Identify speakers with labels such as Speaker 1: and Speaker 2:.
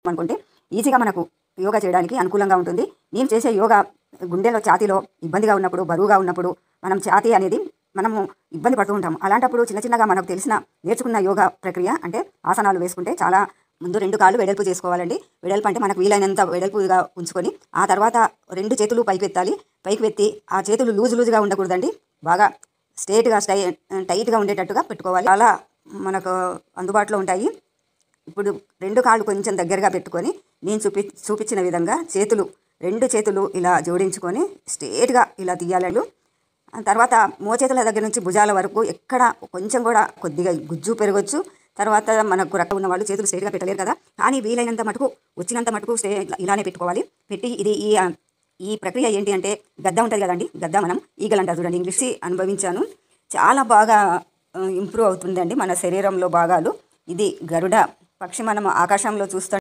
Speaker 1: అనుకుంటే ఈజీగా మనకు యోగా చేయడానికి అనుకూలంగా ఉంటుంది. నేను చేసే యోగా గుండెలో ఛాతీలో ఇబ్బందిగా ఉన్నప్పుడు, బరువుగా ఉన్నప్పుడు మనం ఛాతీ అనేది మనము ఇబ్బంది పడుతూ ఉంటాం. అలాంటప్పుడు చిన్న చిన్నగా మనకు తెలిసిన నేర్చుకున్న యోగా ప్రక్రియ అంటే ఆసనాలు వేసుకుంటే చాలా ముందు 2 కాళ్ళు వెడల్పు చేసుకోవాలండి. వెడల్పు అంటే మనకు వీలైనంత వెడల్పుగా ఉంచుకొని ఆ తర్వాత 2 చేతులు పైకెత్తాలి. పైకి ఎత్తి ఆ చేతులు లూజుగా ఉండకూడదండి. బాగా స్ట్రైట్‌గా టైట్‌గా ఉండేటట్టుగా పెట్టుకోవాలి. అలా మనకు అందుబాటులో ఉంటాయి. ఇప్పుడు 2 కాళ్ళు కొంచెం దగ్గరగా పెట్టుకొని నేను చూపించిన విధంగా 2 చేతులు ఇలా జోడించుకొని స్ట్రైట్‌గా ఇలా తీయాలి. తర్వాత మోచేతుల దగ్గర నుంచి భుజాల వరకు ఎక్కడ కొంచెం కూడా కొద్దిగా గుజ్జు పెరగొచ్చు. తర్వాత మనకు రక్త ఉన్న వాళ్ళు చేతులు స్ట్రైట్‌గా పెట్టలేరు కదా, కానీ వీలైనంత మటుకు వచ్చినంత మటుకు ఇలానే పెట్టుకోవాలి. పెట్టి ఇది ఈ ప్రక్రియ ఏంటి అంటే గద్ద ఉంటుంది కదండి, గద్ద మనం ఈగలు అంటారు చూడండి, ఇంగ్లీష్ అనుభవించాను. చాలా బాగా ఇంప్రూవ్ అవుతుందండి మన శరీరంలో భాగాలు. ఇది గరుడ పక్షి మనం ఆకాశంలో చూస్తాం.